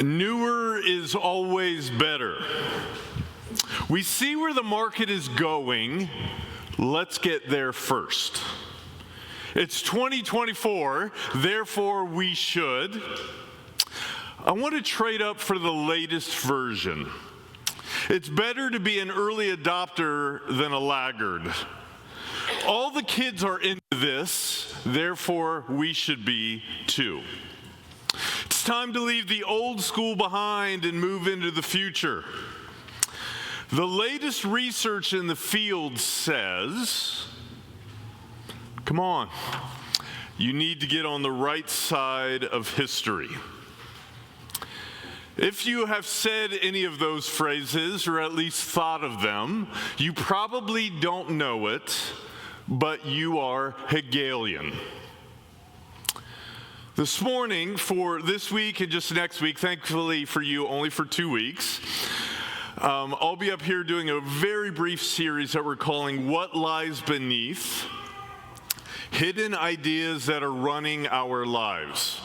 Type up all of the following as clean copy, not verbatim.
Newer is always better. We see where the market is going. Let's get there first. It's 2024, therefore we should. I want to trade up for the latest version. It's better to be an early adopter than a laggard. All the kids are into this, therefore we should be too. It's time to leave the old school behind and move into the future. The latest research in the field says, come on, you need to get on the right side of history. If you have said any of those phrases, or at least thought of them, you probably don't know it, but you are Hegelian. This morning, for this week and just next week, thankfully for you, only for 2 weeks, I'll be up here doing a very brief series that we're calling What Lies Beneath? Hidden Ideas That Are Running Our Lives.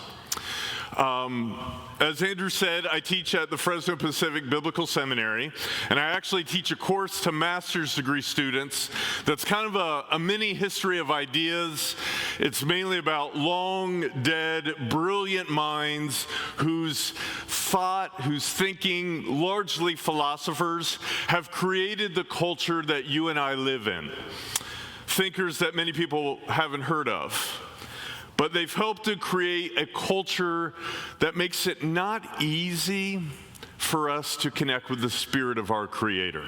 As Andrew said, I teach at the Fresno Pacific Biblical Seminary, and I actually teach a course to master's degree students that's kind of a mini history of ideas. It's mainly about long dead, brilliant minds whose thinking, largely philosophers, have created the culture that you and I live in. Thinkers that many people haven't heard of. But they've helped to create a culture that makes it not easy for us to connect with the spirit of our Creator.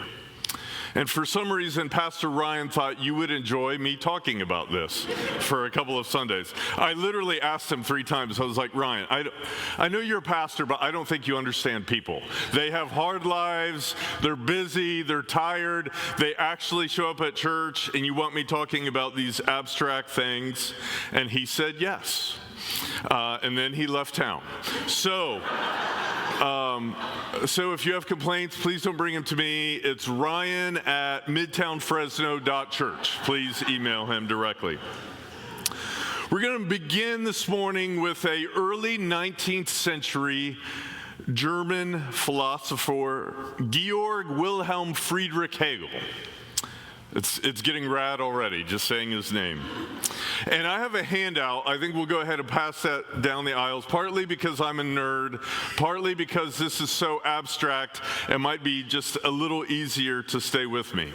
And for some reason, Pastor Ryan thought you would enjoy me talking about this for a couple of Sundays. I literally asked him 3 times. I was like, Ryan, I know you're a pastor, but I don't think you understand people. They have hard lives, they're busy, they're tired, they actually show up at church, and you want me talking about these abstract things? And he said yes. And then he left town. So if you have complaints, please don't bring them to me. It's ryan@midtownfresno.church. Please email him directly. We're going to begin this morning with an early 19th century German philosopher, Georg Wilhelm Friedrich Hegel. It's getting rad already, just saying his name. And I have a handout. I think we'll go ahead and pass that down the aisles, partly because I'm a nerd, partly because this is so abstract, it might be just a little easier to stay with me.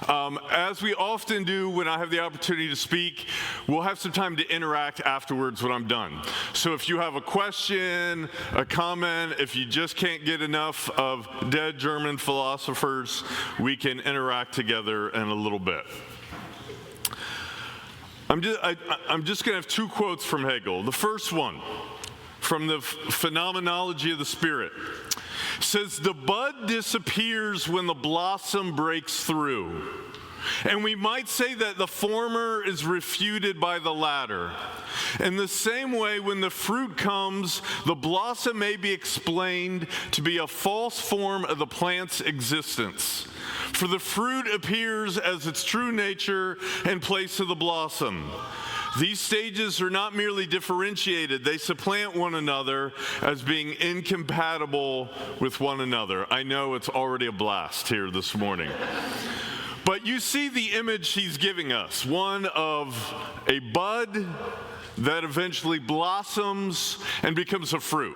As we often do when I have the opportunity to speak, we'll have some time to interact afterwards when I'm done. So if you have a question, a comment, if you just can't get enough of dead German philosophers, we can interact together in a little bit. I'm just going to have 2 quotes from Hegel. The first one, from the Phenomenology of the Spirit, says, "The bud disappears when the blossom breaks through. And we might say that the former is refuted by the latter. In the same way, when the fruit comes, the blossom may be explained to be a false form of the plant's existence. For the fruit appears as its true nature in place of the blossom. These stages are not merely differentiated, they supplant one another as being incompatible with one another." I know it's already a blast here this morning. But you see the image he's giving us, one of a bud that eventually blossoms and becomes a fruit.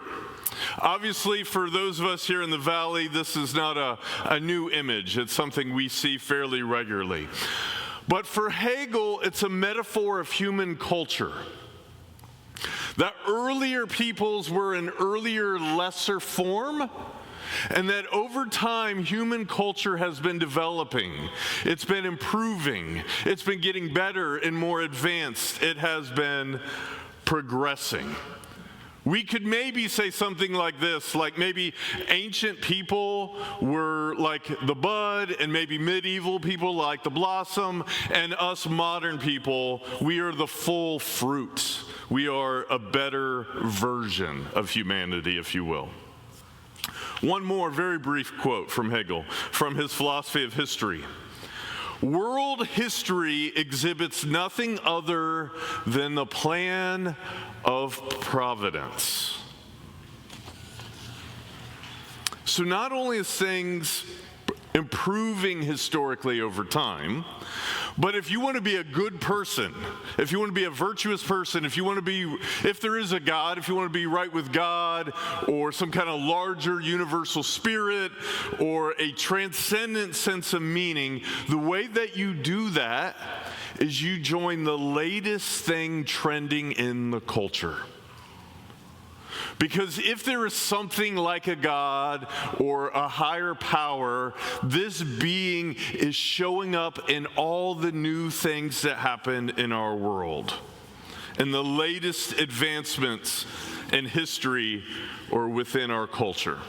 Obviously, for those of us here in the valley, this is not a new image. It's something we see fairly regularly. But for Hegel, it's a metaphor of human culture. That earlier peoples were an earlier, lesser form, and that over time, human culture has been developing. It's been improving. It's been getting better and more advanced. It has been progressing. We could maybe say something like this, like maybe ancient people were like the bud, and maybe medieval people like the blossom, and us modern people, we are the full fruit. We are a better version of humanity, if you will. One more very brief quote from Hegel, from his philosophy of history. "World history exhibits nothing other than the plan of providence." So not only is things improving historically over time, but if you want to be a good person, if you want to be a virtuous person, if there is a God, if you want to be right with God, or some kind of larger universal spirit, or a transcendent sense of meaning, the way that you do that is you join the latest thing trending in the culture. Because if there is something like a God or a higher power, this being is showing up in all the new things that happen in our world, and the latest advancements in history or within our culture.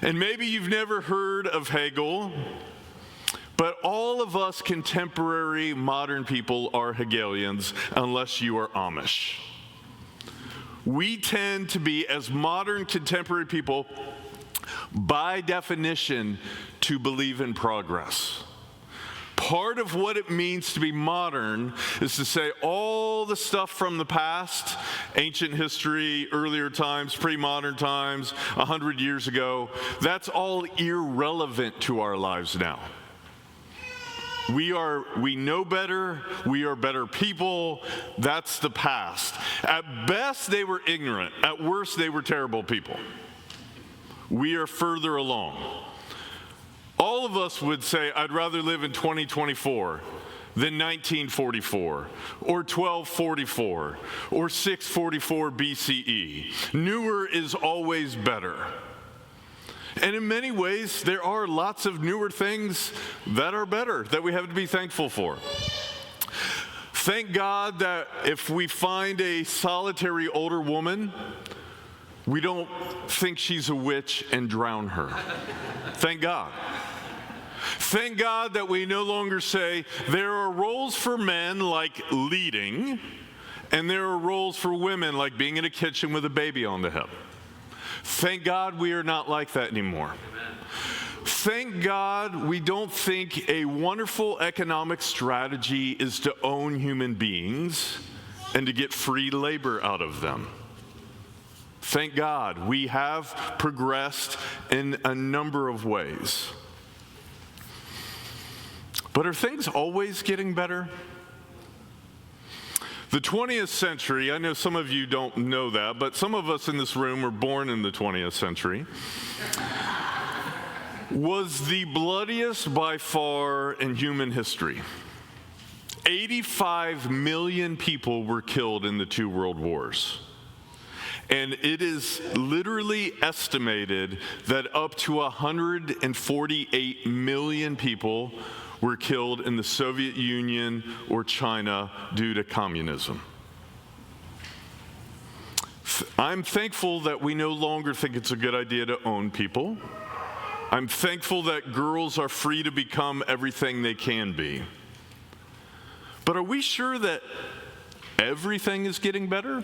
And maybe you've never heard of Hegel, but all of us contemporary modern people are Hegelians unless you are Amish. We tend to be, as modern contemporary people, by definition, to believe in progress. Part of what it means to be modern is to say all the stuff from the past, ancient history, earlier times, pre-modern times, 100 years ago, that's all irrelevant to our lives now. We know better, we are better people, that's the past. At best, they were ignorant. At worst, they were terrible people. We are further along. All of us would say, I'd rather live in 2024 than 1944, or 1244, or 644 BCE. Newer is always better. And in many ways, there are lots of newer things that are better that we have to be thankful for. Thank God that if we find a solitary older woman, we don't think she's a witch and drown her. Thank God. Thank God that we no longer say there are roles for men like leading, and there are roles for women like being in a kitchen with a baby on the hip. Thank God we are not like that anymore. Amen. Thank God we don't think a wonderful economic strategy is to own human beings and to get free labor out of them. Thank God we have progressed in a number of ways. But are things always getting better? The 20th century, I know some of you don't know that, but some of us in this room were born in the 20th century, was the bloodiest by far in human history. 85 million people were killed in the two world wars. And it is literally estimated that up to 148 million people were killed in the Soviet Union or China due to communism. I'm thankful that we no longer think it's a good idea to own people. I'm thankful that girls are free to become everything they can be. But are we sure that everything is getting better?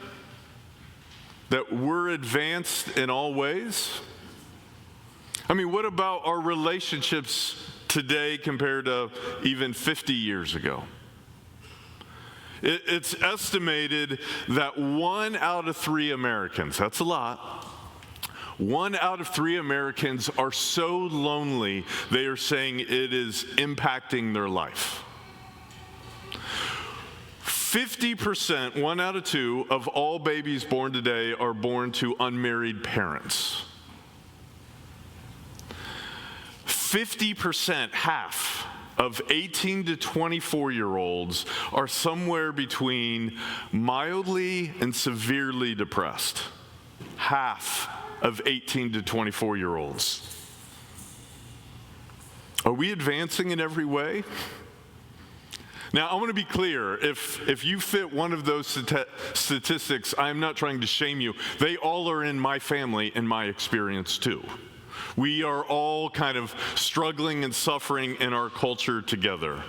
That we're advanced in all ways? I mean, what about our relationships today compared to even 50 years ago? It's estimated that 1 out of 3 Americans, that's a lot, 1 out of 3 Americans are so lonely they are saying it is impacting their life. 50%, 1 out of 2, of all babies born today are born to unmarried parents. 50%, half, of 18 to 24-year-olds are somewhere between mildly and severely depressed. Half of 18 to 24-year-olds. Are we advancing in every way? Now, I want to be clear. If you fit one of those statistics, I'm not trying to shame you. They all are in my family and my experience too. We are all kind of struggling and suffering in our culture together.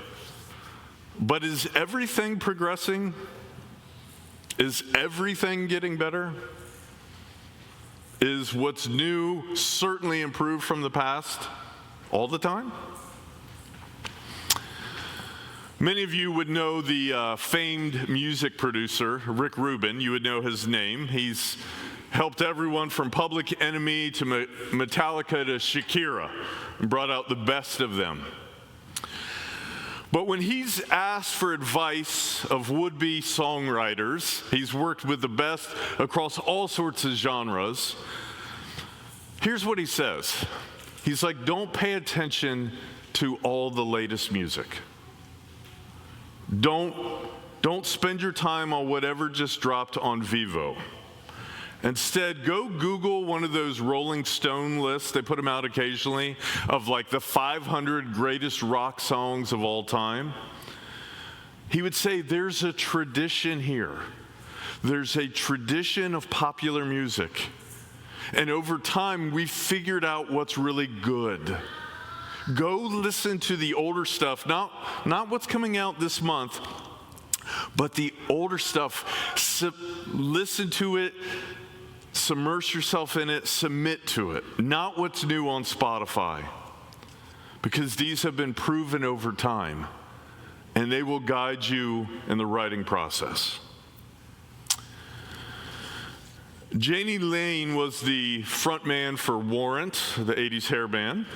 But is everything progressing? Is everything getting better? Is what's new certainly improved from the past all the time? Many of you would know the famed music producer, Rick Rubin. You would know his name. He's helped everyone from Public Enemy to Metallica to Shakira, and brought out the best of them. But when he's asked for advice of would-be songwriters, he's worked with the best across all sorts of genres. Here's what he says. He's like, don't pay attention to all the latest music. Don't spend your time on whatever just dropped on Vivo. Instead, go Google one of those Rolling Stone lists, they put them out occasionally, of like the 500 greatest rock songs of all time. He would say there's a tradition here. There's a tradition of popular music. And over time, we've figured out what's really good. Go listen to the older stuff, not what's coming out this month, but the older stuff. Listen to it. Submerge yourself in it, submit to it, not what's new on Spotify, because these have been proven over time, and they will guide you in the writing process. Jani Lane was the frontman for Warrant, the 80s hair band,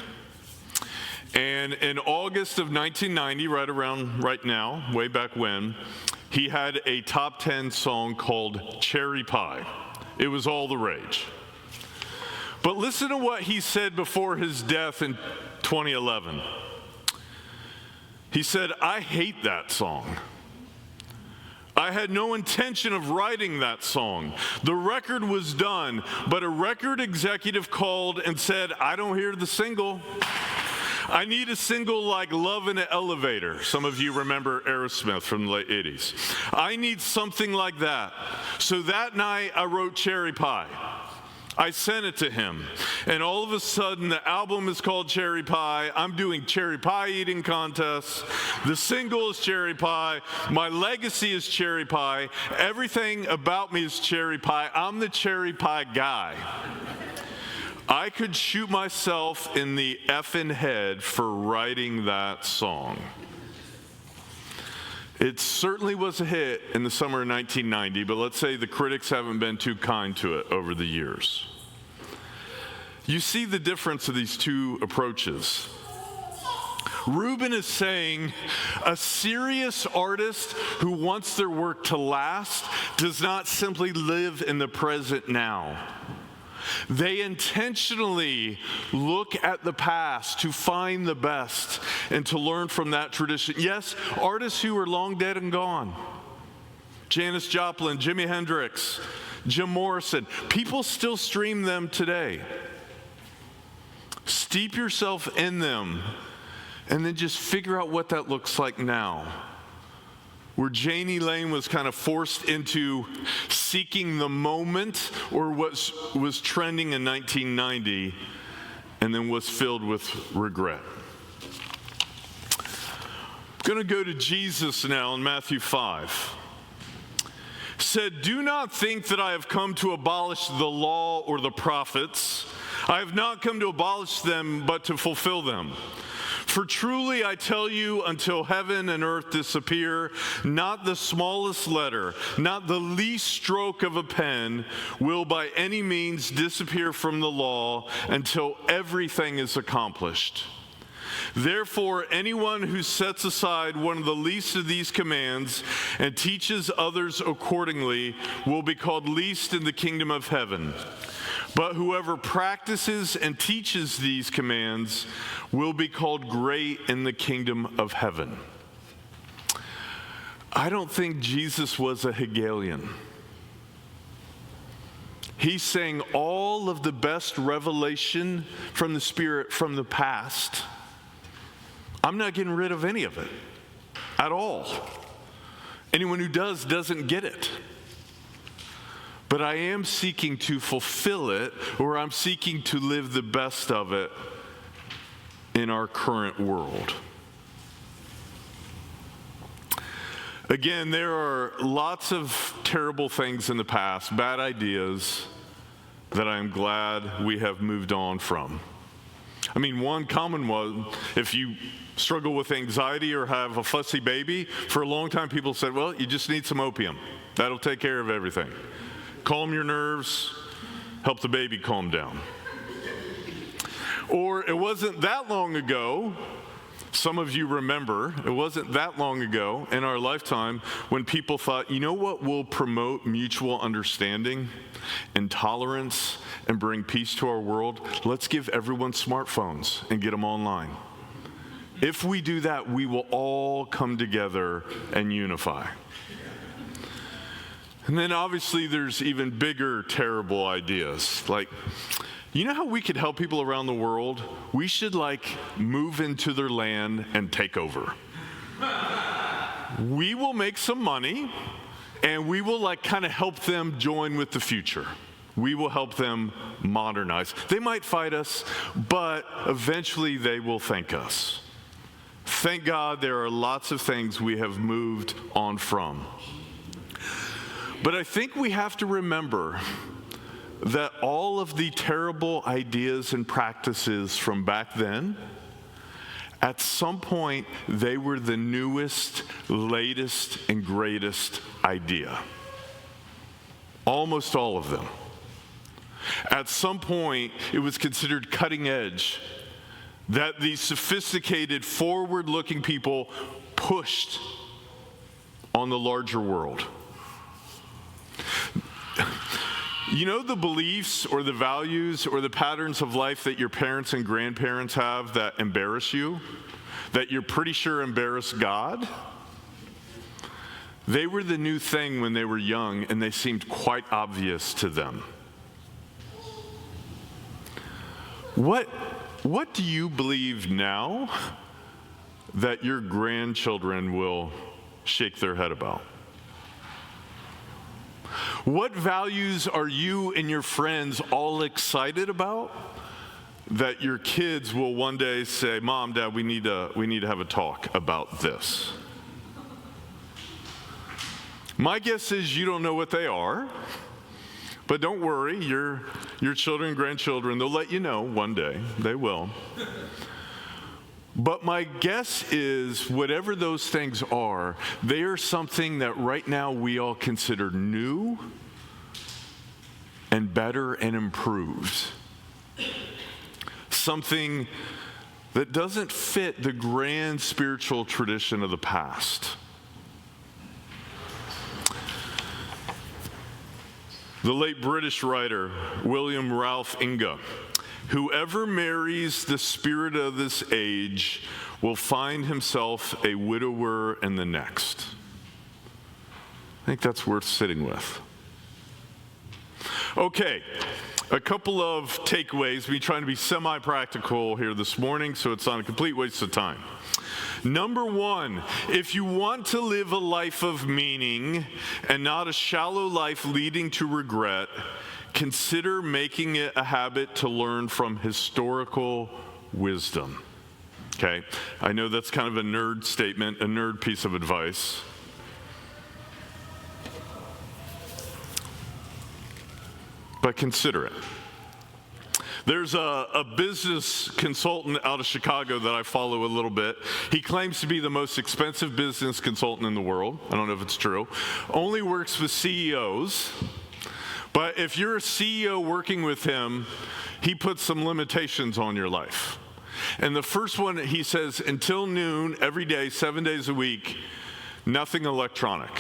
and in August of 1990, right now, way back when, he had a top 10 song called Cherry Pie. It was all the rage. But listen to what he said before his death in 2011. He said, I hate that song. I had no intention of writing that song. The record was done, but a record executive called and said, I don't hear the single. I need a single like Love in an Elevator. Some of you remember Aerosmith from the late 80s. I need something like that. So that night I wrote Cherry Pie. I sent it to him. And all of a sudden the album is called Cherry Pie. I'm doing cherry pie eating contests. The single is Cherry Pie. My legacy is Cherry Pie. Everything about me is Cherry Pie. I'm the Cherry Pie guy. I could shoot myself in the effing head for writing that song. It certainly was a hit in the summer of 1990, but let's say the critics haven't been too kind to it over the years. You see the difference of these two approaches. Reuben is saying a serious artist who wants their work to last does not simply live in the present now. They intentionally look at the past to find the best and to learn from that tradition. Yes, artists who are long dead and gone. Janis Joplin, Jimi Hendrix, Jim Morrison. People still stream them today. Steep yourself in them and then just figure out what that looks like now. Where Jani Lane was kind of forced into seeking the moment or what was trending in 1990 and then was filled with regret. I'm going to go to Jesus now in Matthew 5. Said, do not think that I have come to abolish the law or the prophets. I have not come to abolish them, but to fulfill them. For truly I tell you, until heaven and earth disappear, not the smallest letter, not the least stroke of a pen will by any means disappear from the law until everything is accomplished. Therefore, anyone who sets aside one of the least of these commands and teaches others accordingly will be called least in the kingdom of heaven. But whoever practices and teaches these commands will be called great in the kingdom of heaven. I don't think Jesus was a Hegelian. He's saying all of the best revelation from the Spirit from the past, I'm not getting rid of any of it at all. Anyone who does doesn't get it. But I am seeking to fulfill it, or I'm seeking to live the best of it in our current world. Again, there are lots of terrible things in the past, bad ideas that I'm glad we have moved on from. I mean, one common one, if you struggle with anxiety or have a fussy baby, for a long time people said, well, you just need some opium. That'll take care of everything. Calm your nerves, help the baby calm down. Or it wasn't that long ago, some of you remember, it wasn't that long ago in our lifetime when people thought, you know what will promote mutual understanding and tolerance and bring peace to our world? Let's give everyone smartphones and get them online. If we do that, we will all come together and unify. And then obviously there's even bigger, terrible ideas. Like, you know how we could help people around the world? We should move into their land and take over. We will make some money and we will kind of help them join with the future. We will help them modernize. They might fight us, but eventually they will thank us. Thank God there are lots of things we have moved on from. But I think we have to remember that all of the terrible ideas and practices from back then, at some point, they were the newest, latest, and greatest idea. Almost all of them. At some point, it was considered cutting edge that these sophisticated, forward-looking people pushed on the larger world. You know the beliefs or the values or the patterns of life that your parents and grandparents have that embarrass you, that you're pretty sure embarrass God? They were the new thing when they were young, and they seemed quite obvious to them. What do you believe now that your grandchildren will shake their head about? What values are you and your friends all excited about that your kids will one day say, Mom, Dad, we need to have a talk about this? My guess is you don't know what they are, but don't worry, your children and grandchildren, they'll let you know one day. They will. But my guess is whatever those things are, they are something that right now we all consider new and better and improved. Something that doesn't fit the grand spiritual tradition of the past. The late British writer, William Ralph Inge, whoever marries the spirit of this age will find himself a widower in the next. I think that's worth sitting with. Okay, a couple of takeaways. We're trying to be semi-practical here this morning, so it's not a complete waste of time. Number one, if you want to live a life of meaning and not a shallow life leading to regret, consider making it a habit to learn from historical wisdom. Okay, I know that's kind of a nerd statement, a nerd piece of advice. But consider it. There's a business consultant out of Chicago that I follow a little bit. He claims to be the most expensive business consultant in the world. I don't know if it's true. Only works with CEOs. But if you're a CEO working with him, he puts some limitations on your life. And the first one, he says, until noon, every day, 7 days a week, nothing electronic.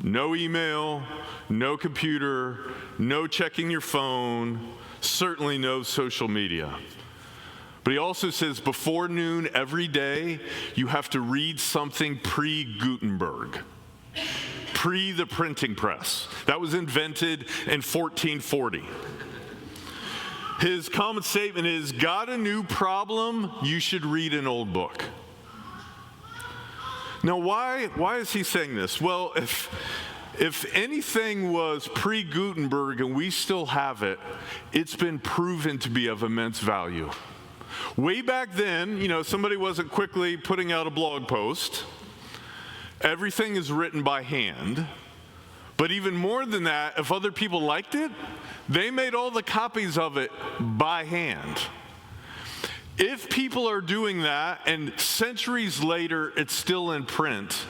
No email, no computer, no checking your phone, certainly no social media. But he also says before noon every day, you have to read something pre-Gutenberg, pre the printing press. That was invented in 1440. His common statement is, got a new problem, you should read an old book. Now, why is he saying this? Well, if anything was pre-Gutenberg and we still have it, it's been proven to be of immense value. Way back then, somebody wasn't quickly putting out a blog post. Everything is written by hand. But even more than that, if other people liked it, they made all the copies of it by hand. If people are doing that and centuries later it's still in print,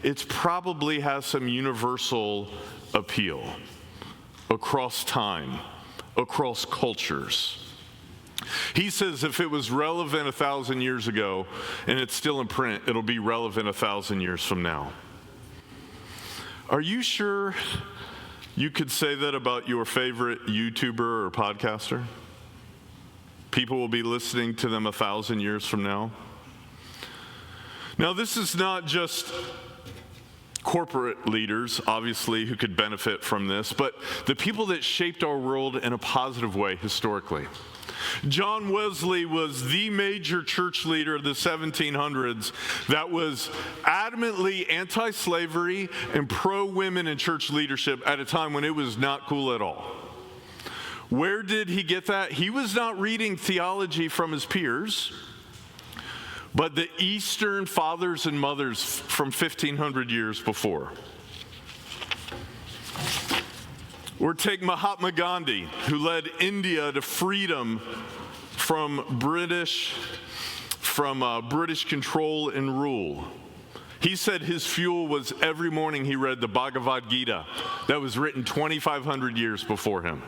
it probably has some universal appeal across time, across cultures. He says if it was relevant 1,000 years ago and it's still in print, it'll be relevant 1,000 years from now. Are you sure you could say that about your favorite YouTuber or podcaster? People will be listening to them 1,000 years from now. Now, this is not just corporate leaders, obviously, who could benefit from this, but the people that shaped our world in a positive way historically. John Wesley was the major church leader of the 1700s that was adamantly anti-slavery and pro-women in church leadership at a time when it was not cool at all. Where did he get that? He was not reading theology from his peers, but the Eastern fathers and mothers from 1,500 years before. Or take Mahatma Gandhi, who led India to freedom from British control and rule. He said his fuel was every morning he read the Bhagavad Gita that was written 2,500 years before him.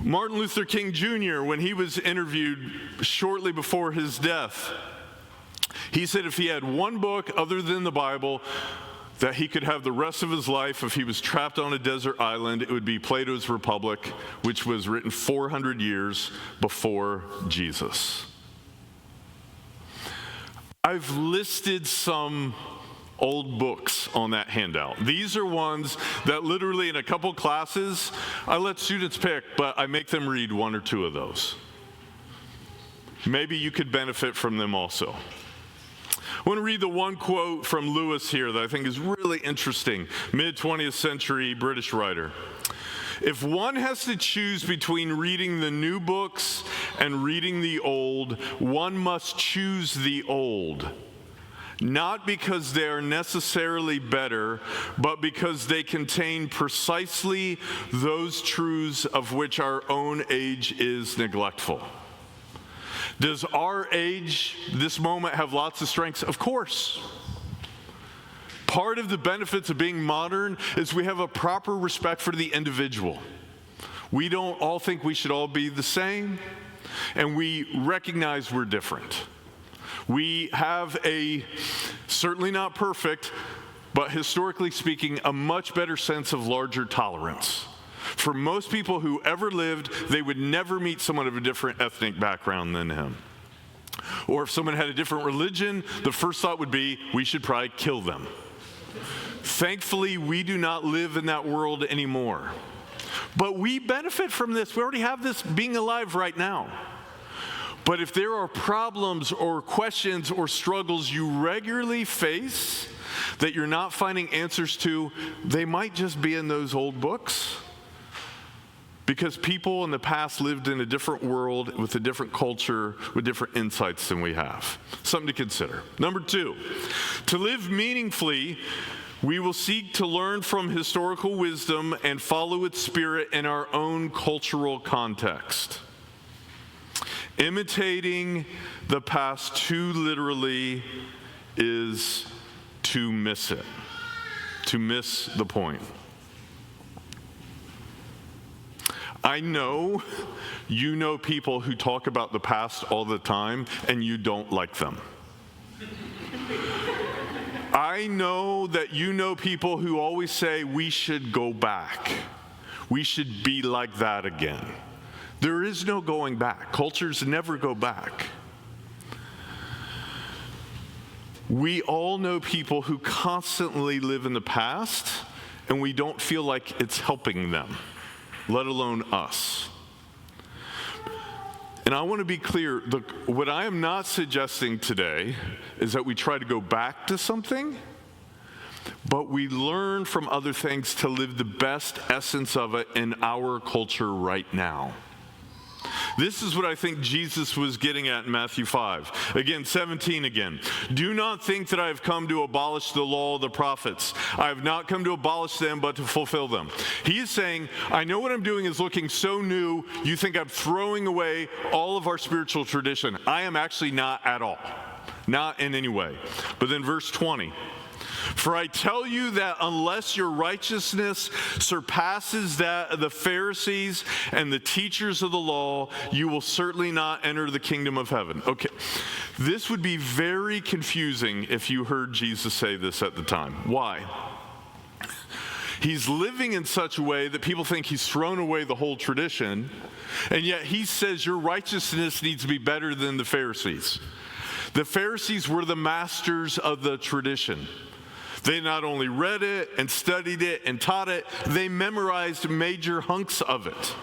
Martin Luther King Jr., when he was interviewed shortly before his death, he said if he had one book other than the Bible that he could have the rest of his life if he was trapped on a desert island, it would be Plato's Republic, which was written 400 years before Jesus. I've listed some old books on that handout. These are ones that literally in a couple classes, I let students pick, but I make them read one or two of those. Maybe you could benefit from them also. I want to read the one quote from Lewis here that I think is really interesting, mid-20th century British writer. If one has to choose between reading the new books and reading the old, one must choose the old. Not because they are necessarily better, but because they contain precisely those truths of which our own age is neglectful. Does our age, this moment, have lots of strengths? Of course. Part of the benefits of being modern is we have a proper respect for the individual. We don't all think we should all be the same, and we recognize we're different. We have certainly not perfect, but historically speaking, a much better sense of larger tolerance. For most people who ever lived, they would never meet someone of a different ethnic background than him. Or if someone had a different religion, the first thought would be, we should probably kill them. Thankfully, we do not live in that world anymore. But we benefit from this. We already have this being alive right now. But if there are problems or questions or struggles you regularly face that you're not finding answers to, they might just be in those old books. Because people in the past lived in a different world with a different culture, with different insights than we have. Something to consider. Number 2, to live meaningfully, we will seek to learn from historical wisdom and follow its spirit in our own cultural context. Imitating the past too literally is to miss it, to miss the point. I know you know people who talk about the past all the time and you don't like them. I know that you know people who always say we should go back. We should be like that again. There is no going back. Cultures never go back. We all know people who constantly live in the past and we don't feel like it's helping them, let alone us. And I want to be clear, what I am not suggesting today is that we try to go back to something, but we learn from other things to live the best essence of it in our culture right now. This is what I think Jesus was getting at in Matthew 5. Again, 17 again. Do not think that I have come to abolish the law of the prophets. I have not come to abolish them, but to fulfill them. He is saying, I know what I'm doing is looking so new, you think I'm throwing away all of our spiritual tradition. I am actually not at all. Not in any way. But then verse 20. For I tell you that unless your righteousness surpasses that of the Pharisees and the teachers of the law, you will certainly not enter the kingdom of heaven. Okay, this would be very confusing if you heard Jesus say this at the time. Why? He's living in such a way that people think he's thrown away the whole tradition, and yet he says your righteousness needs to be better than the Pharisees. The Pharisees were the masters of the tradition. They not only read it and studied it and taught it, they memorized major hunks of it.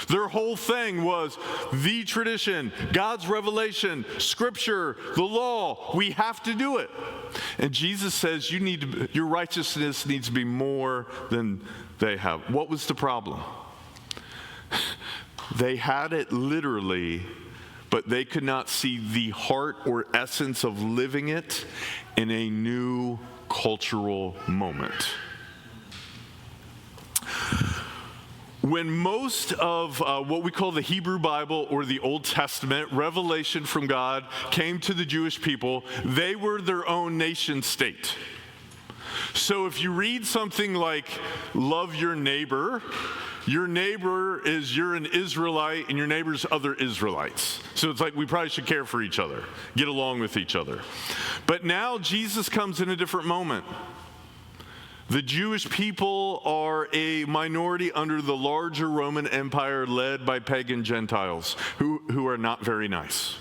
Their whole thing was the tradition, God's revelation, Scripture, the law. We have to do it. And Jesus says your righteousness needs to be more than they have. What was the problem? They had it literally, but they could not see the heart or essence of living it in a new cultural moment. When most of what we call the Hebrew Bible or the Old Testament, revelation from God, came to the Jewish people, they were their own nation state. So if you read something like love your neighbor is you're an Israelite and your neighbor's other Israelites. So it's like we probably should care for each other, get along with each other. But now Jesus comes in a different moment. The Jewish people are a minority under the larger Roman Empire led by pagan Gentiles who are not very nice.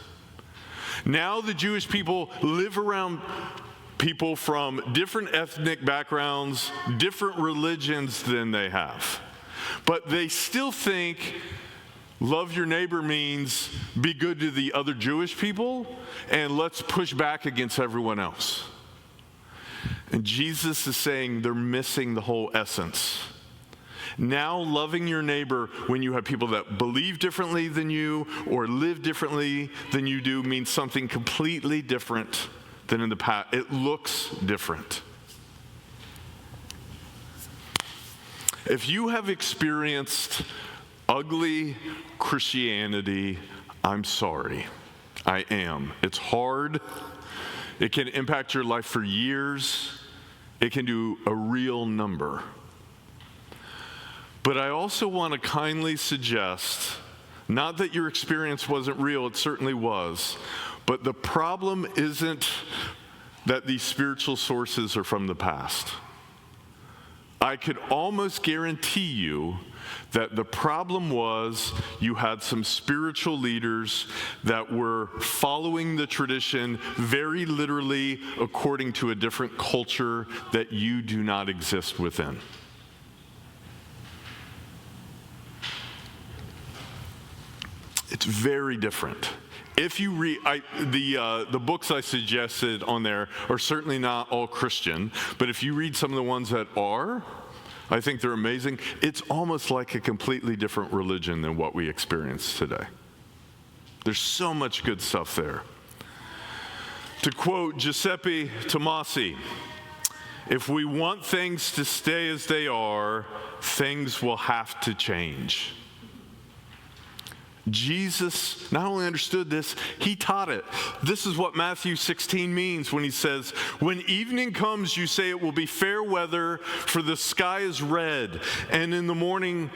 Now the Jewish people live around people from different ethnic backgrounds, different religions than they have. But they still think love your neighbor means be good to the other Jewish people and let's push back against everyone else. And Jesus is saying they're missing the whole essence. Now, loving your neighbor when you have people that believe differently than you or live differently than you do means something completely different than in the past. It looks different. If you have experienced ugly Christianity, I'm sorry. I am. It's hard. It can impact your life for years. It can do a real number. But I also want to kindly suggest, not that your experience wasn't real, it certainly was, but the problem isn't that these spiritual sources are from the past. I could almost guarantee you that the problem was you had some spiritual leaders that were following the tradition very literally according to a different culture that you do not exist within. It's very different. If you read, the books I suggested on there are certainly not all Christian, but if you read some of the ones that are, I think they're amazing. It's almost like a completely different religion than what we experience today. There's so much good stuff there. To quote Giuseppe Tomasi, if we want things to stay as they are, things will have to change. Jesus not only understood this, he taught it. This is what Matthew 16 means when he says, when evening comes, you say it will be fair weather, for the sky is red. And in the morning,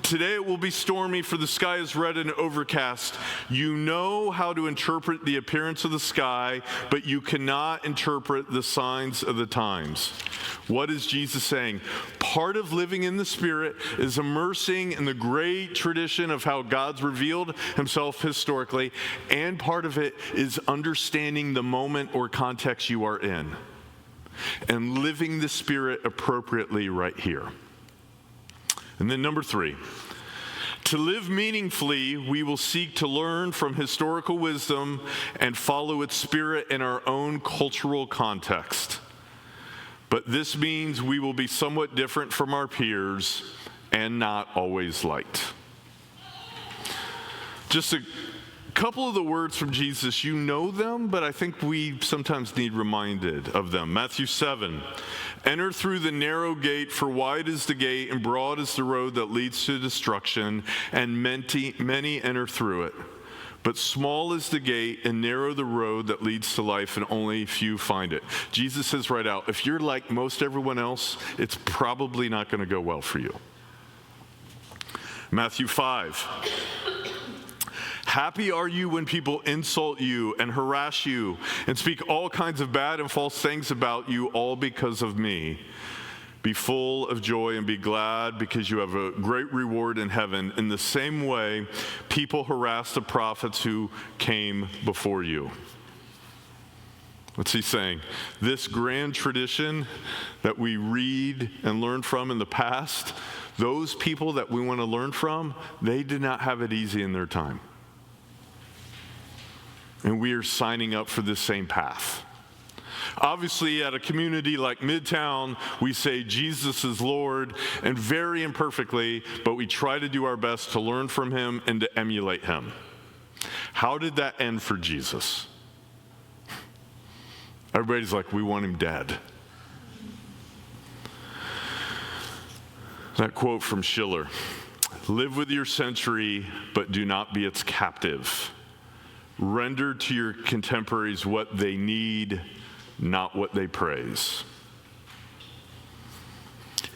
today it will be stormy, for the sky is red and overcast. You know how to interpret the appearance of the sky, but you cannot interpret the signs of the times. What is Jesus saying? Part of living in the Spirit is immersing in the great tradition of how God's revealed himself historically, and part of it is understanding the moment or context you are in and living the Spirit appropriately right here. And then number 3, to live meaningfully, we will seek to learn from historical wisdom and follow its spirit in our own cultural context. But this means we will be somewhat different from our peers and not always liked. Just a couple of the words from Jesus, you know them, but I think we sometimes need reminded of them. Matthew 7, enter through the narrow gate, for wide is the gate and broad is the road that leads to destruction, and many enter through it. But small is the gate and narrow the road that leads to life, and only few find it. Jesus says right out, if you're like most everyone else, it's probably not going to go well for you. Matthew 5. Happy are you when people insult you and harass you and speak all kinds of bad and false things about you, all because of me. Be full of joy and be glad, because you have a great reward in heaven. In the same way, people harass the prophets who came before you. What's he saying? This grand tradition that we read and learn from in the past, those people that we want to learn from, they did not have it easy in their time. And we are signing up for this same path. Obviously, at a community like Midtown, we say Jesus is Lord, and very imperfectly, but we try to do our best to learn from him and to emulate him. How did that end for Jesus? Everybody's like, we want him dead. That quote from Schiller, live with your century, but do not be its captive. Render to your contemporaries what they need, not what they praise.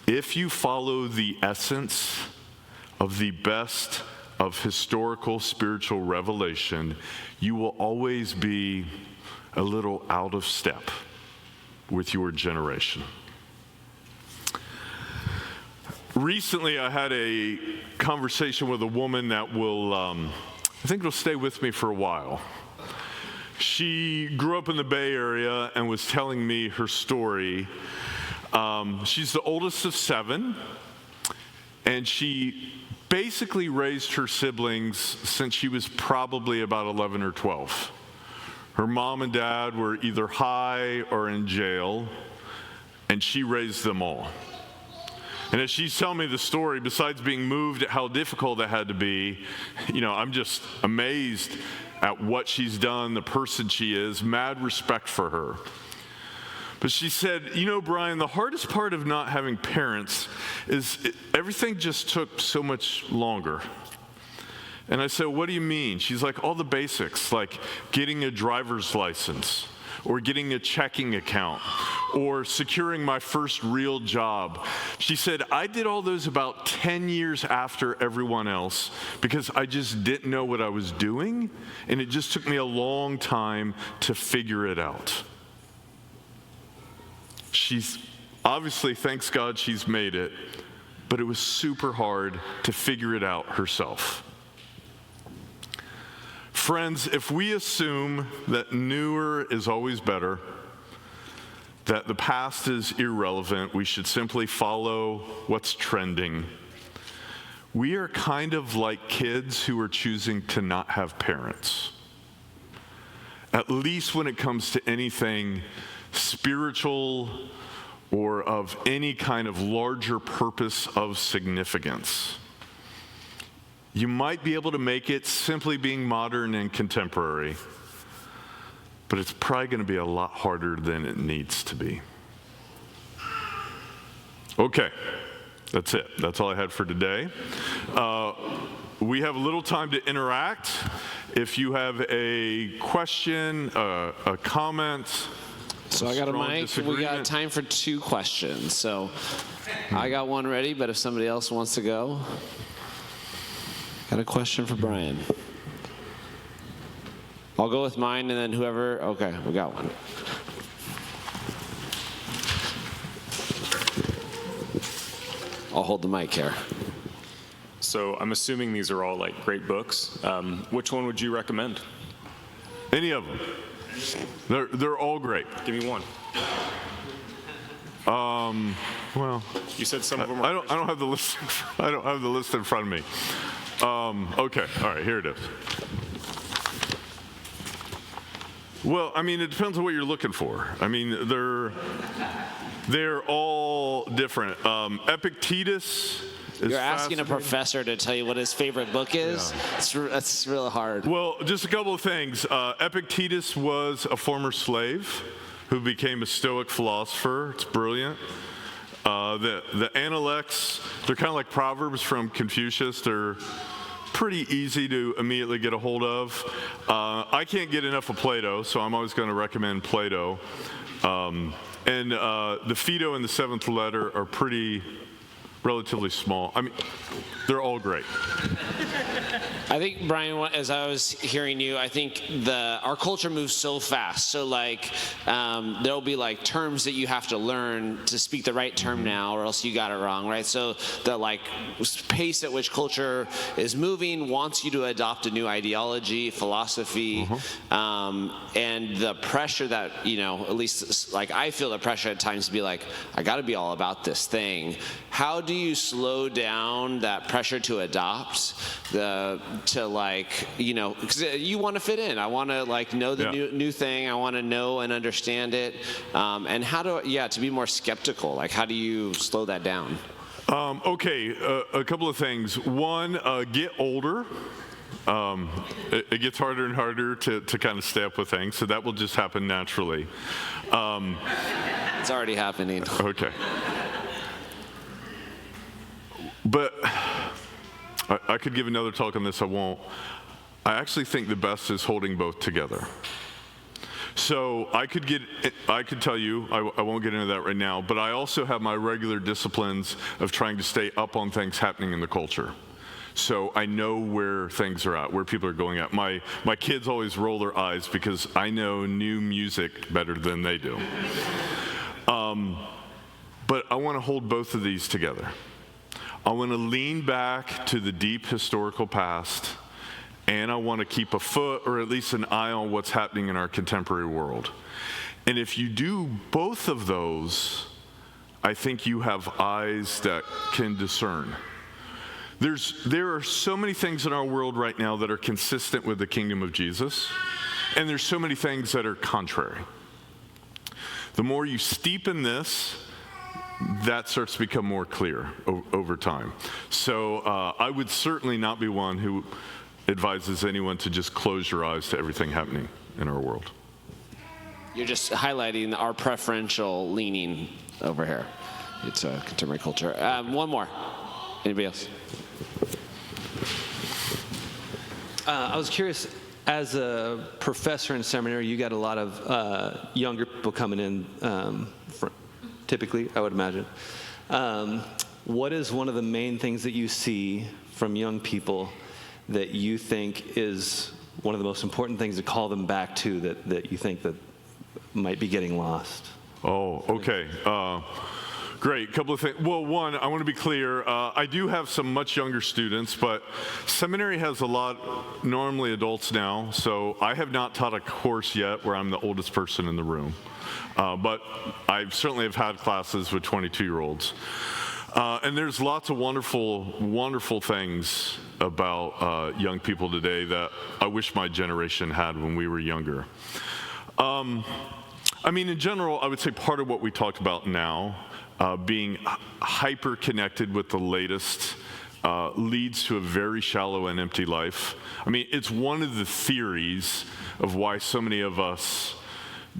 If you follow the essence of the best of historical spiritual revelation, you will always be a little out of step with your generation. Recently, I had a conversation with a woman that will, I think it'll stay with me for a while. She grew up in the Bay Area and was telling me her story. She's the oldest of 7, and she basically raised her siblings since she was probably about 11 or 12. Her mom and dad were either high or in jail, and she raised them all. And as she's telling me the story, besides being moved at how difficult it had to be, I'm just amazed at what she's done, the person she is, mad respect for her. But she said, Brian, the hardest part of not having parents is everything just took so much longer. And I said, what do you mean? She's like, all the basics, like getting a driver's license, or getting a checking account, or securing my first real job. She said, I did all those about 10 years after everyone else because I just didn't know what I was doing, and it just took me a long time to figure it out. She's obviously, thanks God, she's made it, but it was super hard to figure it out herself. Friends, if we assume that newer is always better, that the past is irrelevant, we should simply follow what's trending, we are kind of like kids who are choosing to not have parents. At least when it comes to anything spiritual or of any kind of larger purpose of significance. You might be able to make it simply being modern and contemporary, but it's probably going to be a lot harder than it needs to be. Okay, that's it. That's all I had for today. We have a little time to interact. If you have a question, a comment. So I got a mic. We got time for 2 questions. So I got one ready, but if somebody else wants to go. Got a question for Brian. I'll go with mine, and then whoever. Okay, we got one. I'll hold the mic here. So I'm assuming these are all like great books. Which one would you recommend? Any of them. They're all great. Give me one. Well, you said some of them. I don't have the list. I don't have the list in front of me. Okay, all right, here it is. Well, I mean, it depends on what you're looking for. I mean, they're all different. Epictetus is You're asking a professor to tell you what his favorite book is? Yeah. That's really hard. Well, just a couple of things. Epictetus was a former slave who became a Stoic philosopher. It's brilliant. The Analects, they're kind of like Proverbs from Confucius. They're pretty easy to immediately get a hold of. I can't get enough of Plato, so I'm always going to recommend Plato. And the Phaedo and the Seventh Letter are pretty relatively small. I mean, they're all great. I think, Brian, as I was hearing you, I think our culture moves so fast. So like, there'll be like terms that you have to learn to speak the right term now, or else you got it wrong, right? So the like pace at which culture is moving wants you to adopt a new ideology, philosophy, and the pressure that, at least like I feel the pressure at times to be like, I got to be all about this thing. How do you slow down that pressure to adopt because you want to fit in. I want to like know the new thing. I want to know and understand it. And how to be more skeptical. Like, how do you slow that down? Okay, a couple of things. One, get older. It gets harder and harder to kind of stay up with things, so that will just happen naturally. It's already happening. Okay. But I could give another talk on this, I won't. I actually think the best is holding both together. So I could tell you, I won't get into that right now, but I also have my regular disciplines of trying to stay up on things happening in the culture. So I know where things are at, where people are going at. My kids always roll their eyes because I know new music better than they do. But I want to hold both of these together. I want to lean back to the deep historical past, and I want to keep a foot or at least an eye on what's happening in our contemporary world. And if you do both of those, I think you have eyes that can discern. There are so many things in our world right now that are consistent with the kingdom of Jesus, and there's so many things that are contrary. The more you steep in this, that starts to become more clear over time. So I would certainly not be one who advises anyone to just close your eyes to everything happening in our world. You're just highlighting our preferential leaning over here. It's a contemporary culture. One more. Anybody else? I was curious, as a professor in seminary, you got a lot of younger people coming in, typically, I would imagine. What is one of the main things that you see from young people that you think is one of the most important things to call them back to that you think that might be getting lost? Oh, okay. Great. Couple of things. Well, one, I want to be clear. I do have some much younger students, but seminary has a lot, normally adults now, so I have not taught a course yet where I'm the oldest person in the room. But I certainly have had classes with 22-year-olds. And there's lots of wonderful, wonderful things about young people today that I wish my generation had when we were younger. I mean, in general, I would say part of what we talked about now, being hyper-connected with the latest, leads to a very shallow and empty life. I mean, it's one of the theories of why so many of us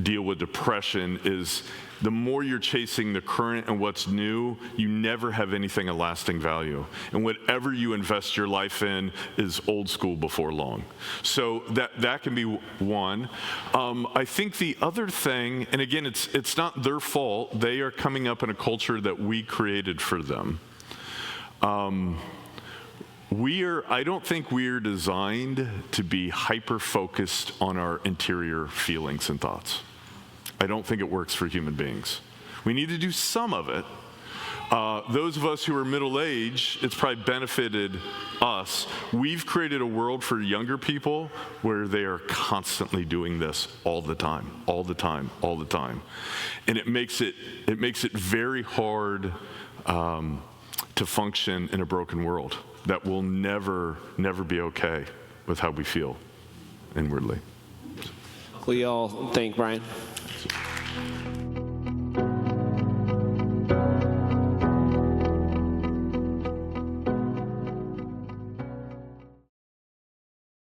deal with depression is the more you're chasing the current and what's new, you never have anything of lasting value. And whatever you invest your life in is old school before long. So that can be one. I think the other thing, and again, it's not their fault, they are coming up in a culture that we created for them. I don't think we're designed to be hyper-focused on our interior feelings and thoughts. I don't think it works for human beings. We need to do some of it. Those of us who are middle-aged, it's probably benefited us. We've created a world for younger people where they are constantly doing this all the time, all the time, all the time. And it makes it very hard to function in a broken world that will never be okay with how we feel inwardly. Will you all thank Brian?